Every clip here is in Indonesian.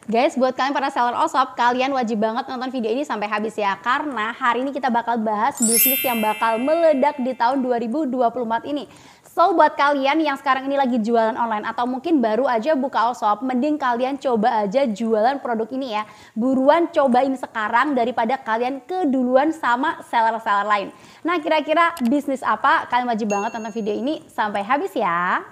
Guys, buat kalian para seller Allshop, kalian wajib banget nonton video ini sampai habis ya. Karena hari ini kita bakal bahas bisnis yang bakal meledak di tahun 2024 ini. So, buat kalian yang sekarang ini lagi jualan online atau mungkin baru aja buka Allshop, mending kalian coba aja jualan produk ini ya. Buruan cobain sekarang daripada kalian keduluan sama seller-seller lain. Nah, kira-kira bisnis apa? Kalian wajib banget nonton video ini sampai habis ya.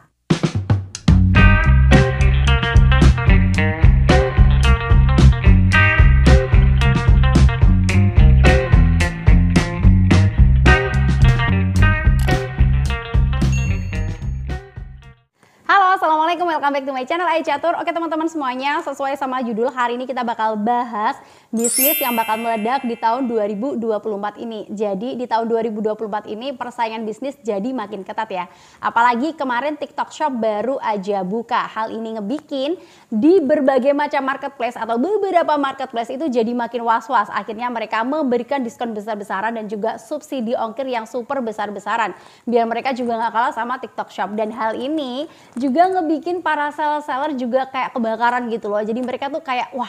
Assalamualaikum, welcome back to my channel Ai Catur. Oke teman-teman semuanya, sesuai sama judul, hari ini kita bakal bahas bisnis yang bakal meledak di tahun 2024 ini. Jadi di tahun 2024 ini persaingan bisnis jadi makin ketat ya. Apalagi kemarin TikTok Shop baru aja buka. Hal ini ngebikin di berbagai macam marketplace atau beberapa marketplace itu jadi makin was-was. Akhirnya mereka memberikan diskon besar-besaran dan juga subsidi ongkir yang super besar-besaran. Biar mereka juga nggak kalah sama TikTok Shop. Dan hal ini juga ngebikin para seller-seller juga kayak kebakaran gitu loh. Jadi mereka tuh kayak wah,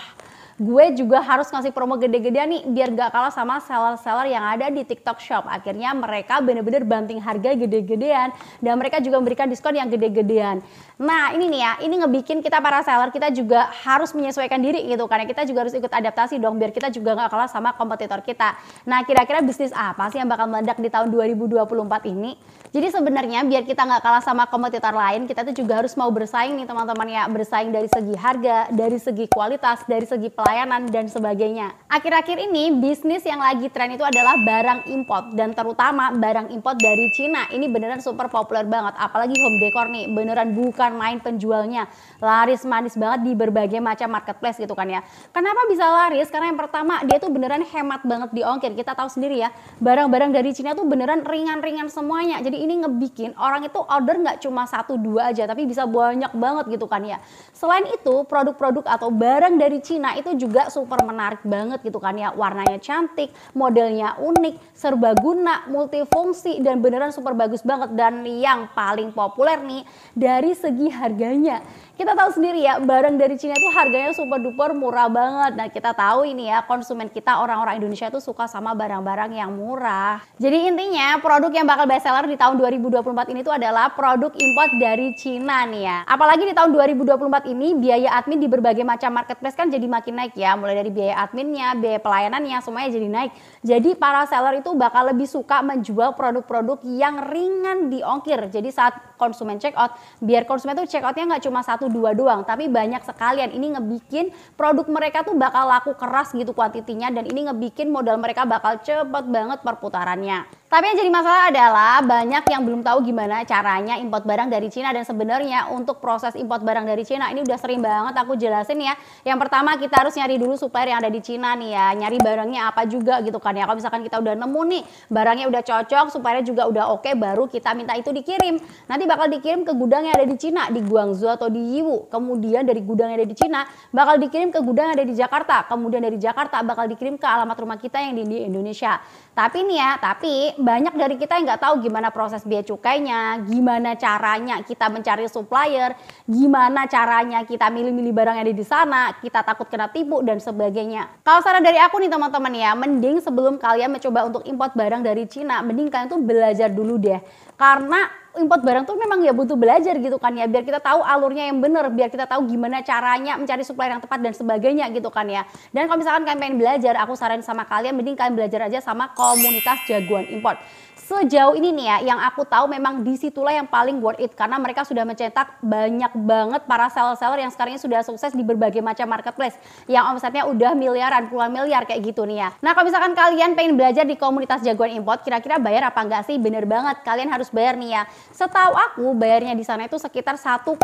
gue juga harus ngasih promo gede-gedean nih biar gak kalah sama seller-seller yang ada di TikTok Shop. Akhirnya mereka bener-bener banting harga gede-gedean dan mereka juga memberikan diskon yang gede-gedean. Nah ini nih ya, ini ngebikin kita para seller kita juga harus menyesuaikan diri gitu. Karena kita juga harus ikut adaptasi dong biar kita juga gak kalah sama kompetitor kita. Nah kira-kira bisnis apa sih yang bakal meledak di tahun 2024 ini? Jadi sebenarnya biar kita nggak kalah sama kompetitor lain, kita tuh juga harus mau bersaing nih teman-teman ya. Bersaing dari segi harga, dari segi kualitas, dari segi pelayanan dan sebagainya. Akhir-akhir ini bisnis yang lagi tren itu adalah barang import. Dan terutama barang import dari Cina. Ini beneran super populer banget. Apalagi home decor nih, beneran bukan main penjualnya. Laris manis banget di berbagai macam marketplace gitu kan ya. Kenapa bisa laris? Karena yang pertama dia tuh beneran hemat banget di ongkir. Kita tahu sendiri ya, barang-barang dari Cina tuh beneran ringan-ringan semuanya. Jadi ini ngebikin orang itu order nggak cuma 1-2 aja, tapi bisa banyak banget gitu kan ya. Selain itu produk-produk atau barang dari Cina itu juga super menarik banget gitu kan ya. Warnanya cantik, modelnya unik, serbaguna, multifungsi dan beneran super bagus banget. Dan yang paling populer nih dari segi harganya. Kita tahu sendiri ya, barang dari Cina itu harganya super duper murah banget. Nah kita tahu ini ya, konsumen kita orang-orang Indonesia itu suka sama barang-barang yang murah. Jadi intinya produk yang bakal best seller di tahun 2024 ini tuh adalah produk import dari Cina nih ya. Apalagi di tahun 2024 ini biaya admin di berbagai macam marketplace kan jadi makin naik ya. Mulai dari biaya adminnya, biaya pelayanannya semuanya jadi naik. Jadi para seller itu bakal lebih suka menjual produk-produk yang ringan di ongkir. Jadi saat konsumen check out, biar konsumen tuh check outnya nggak cuma 1-2 doang, tapi banyak sekalian. Ini ngebikin produk mereka tuh bakal laku keras gitu kuantitinya, dan ini ngebikin modal mereka bakal cepet banget perputarannya. Tapi yang jadi masalah adalah banyak yang belum tahu gimana caranya import barang dari Cina. Dan sebenarnya untuk proses import barang dari Cina ini udah sering banget aku jelasin ya. Yang pertama kita harus nyari dulu supplier yang ada di Cina nih ya. Nyari barangnya apa juga gitu kan ya. Kalau misalkan kita udah nemu nih barangnya udah cocok, suppliernya juga udah oke, baru kita minta itu dikirim. Nanti bakal dikirim ke gudang yang ada di Cina, di Guangzhou atau di Yiwu. Kemudian dari gudang yang ada di Cina bakal dikirim ke gudang yang ada di Jakarta. Kemudian dari Jakarta bakal dikirim ke alamat rumah kita yang di Indonesia. Tapi nih ya, banyak dari kita yang nggak tahu gimana proses bea cukainya, gimana caranya kita mencari supplier, gimana caranya kita milih-milih barang yang ada di sana, kita takut kena tipu dan sebagainya. Kalau saran dari aku nih teman-teman ya, mending sebelum kalian mencoba untuk import barang dari Cina, mending kalian tuh belajar dulu deh. Karena import barang tuh memang ya butuh belajar gitu kan ya, biar kita tahu alurnya yang bener, biar kita tahu gimana caranya mencari supplier yang tepat dan sebagainya gitu kan ya. Dan kalau misalkan kalian pengen belajar, aku saranin sama kalian mending kalian belajar aja sama komunitas jagoan import. Sejauh ini nih ya, yang aku tahu memang disitulah yang paling worth it, karena mereka sudah mencetak banyak banget para seller-seller yang sekarang ini sudah sukses di berbagai macam marketplace, yang omsetnya udah miliaran, puluhan miliar kayak gitu nih ya. Nah kalau misalkan kalian pengen belajar di komunitas jagoan import, kira-kira bayar apa enggak sih? Bener banget, kalian harus bayar nih ya. Setahu aku bayarnya di sana itu sekitar 1,5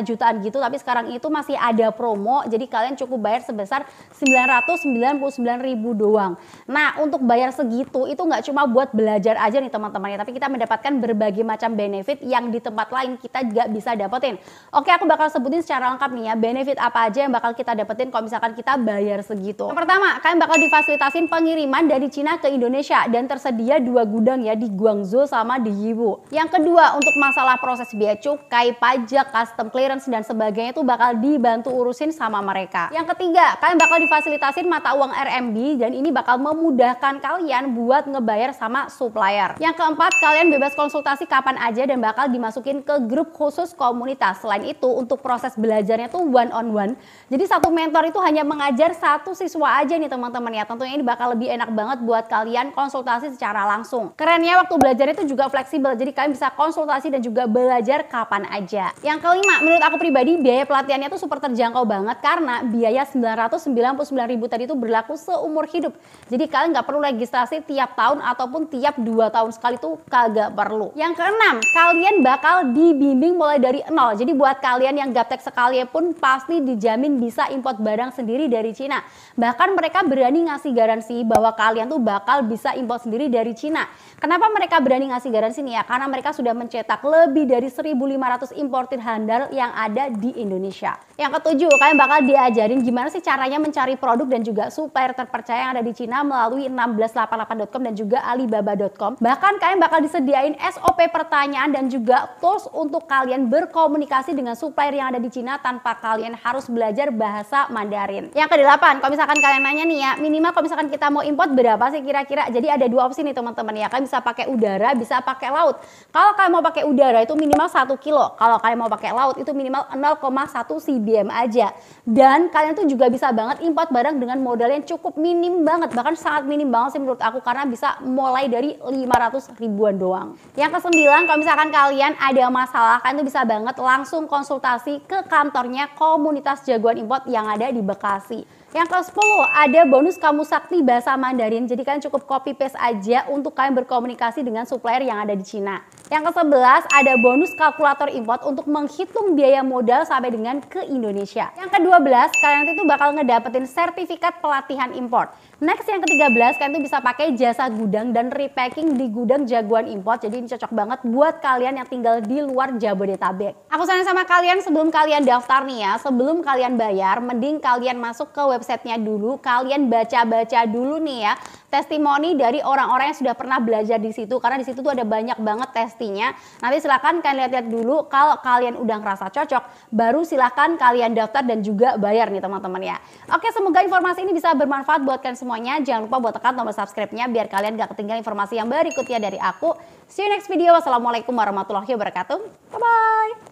jutaan gitu, tapi sekarang itu masih ada promo, jadi kalian cukup bayar sebesar 999.000 doang. Nah untuk bayar segitu itu nggak cuma buat belajar aja nih teman-teman ya, tapi kita mendapatkan berbagai macam benefit yang di tempat lain kita nggak bisa dapetin. Oke, aku bakal sebutin secara lengkap nih ya, benefit apa aja yang bakal kita dapetin kalau misalkan kita bayar segitu. Yang pertama, kalian bakal difasilitasin pengiriman dari Cina ke Indonesia dan tersedia 2 gudang ya, di Guangzhou sama di Yiwu. Yang kedua, kedua, untuk masalah proses bea cukai, pajak, custom clearance, dan sebagainya itu bakal dibantu urusin sama mereka. Yang ketiga, kalian bakal difasilitasin mata uang RMB dan ini bakal memudahkan kalian buat ngebayar sama supplier. Yang keempat, kalian bebas konsultasi kapan aja dan bakal dimasukin ke grup khusus komunitas. Selain itu, untuk proses belajarnya tuh one on one. Jadi satu mentor itu hanya mengajar satu siswa aja nih teman-teman ya. Tentunya ini bakal lebih enak banget buat kalian konsultasi secara langsung. Kerennya waktu belajar itu juga fleksibel. Jadi kalian bisa konsultasi dan juga belajar kapan aja. Yang kelima, menurut aku pribadi biaya pelatihannya tuh super terjangkau banget karena biaya 999.000 tadi itu berlaku seumur hidup. Jadi kalian nggak perlu registrasi tiap tahun ataupun tiap 2 tahun sekali tuh kagak perlu. Yang keenam, kalian bakal dibimbing mulai dari nol. Jadi buat kalian yang gaptek sekalipun pasti dijamin bisa import barang sendiri dari Cina. Bahkan mereka berani ngasih garansi bahwa kalian tuh bakal bisa import sendiri dari Cina. Kenapa mereka berani ngasih garansi nih ya? Karena mereka sudah mencetak lebih dari 1.500 importir handal yang ada di Indonesia. Yang ketujuh, kalian bakal diajarin gimana sih caranya mencari produk dan juga supplier terpercaya yang ada di Cina melalui 1688.com dan juga alibaba.com. Bahkan kalian bakal disediain SOP pertanyaan dan juga tools untuk kalian berkomunikasi dengan supplier yang ada di Cina tanpa kalian harus belajar bahasa Mandarin. Yang kedelapan, kalau misalkan kalian nanya nih ya, minimal kalau misalkan kita mau import berapa sih kira-kira? Jadi ada dua opsi nih teman-teman ya. Kalian bisa pakai udara, bisa pakai laut. Kalau kalian mau pakai udara itu minimal 1 kilo. Kalau kalian mau pakai laut itu minimal 0,1 cbm aja. Dan kalian tuh juga bisa banget import barang dengan modal yang cukup minim banget. Bahkan sangat minim banget sih menurut aku karena bisa mulai dari 500 ribuan doang. Yang kesembilan, kalau misalkan kalian ada masalah, kalian tuh bisa banget langsung konsultasi ke kantornya komunitas jagoan import yang ada di Bekasi. Yang ke-10, ada bonus kamu sakti bahasa Mandarin. Jadi kalian cukup copy paste aja untuk kalian berkomunikasi dengan supplier yang ada di Cina. Yang ke-11, ada bonus kalkulator import untuk menghitung biaya modal sampai dengan ke Indonesia. Yang ke-12, kalian itu bakal ngedapetin sertifikat pelatihan import. Next, yang ke-13, kalian tuh bisa pakai jasa gudang dan repacking di gudang jagoan import. Jadi ini cocok banget buat kalian yang tinggal di luar Jabodetabek. Aku saran sama kalian sebelum kalian daftar nih ya, sebelum kalian bayar, mending kalian masuk ke websitenya dulu, kalian baca-baca dulu nih ya testimoni dari orang-orang yang sudah pernah belajar di situ karena di situ tuh ada banyak banget testinya. Nanti silahkan kalian lihat-lihat dulu, kalau kalian udah ngerasa cocok, baru silahkan kalian daftar dan juga bayar nih teman-teman ya. Oke, semoga informasi ini bisa bermanfaat buat kalian semuanya. Jangan lupa buat tekan tombol subscribe-nya biar kalian gak ketinggalan informasi yang berikutnya dari aku. See you next video. Wassalamualaikum warahmatullahi wabarakatuh. Bye-bye.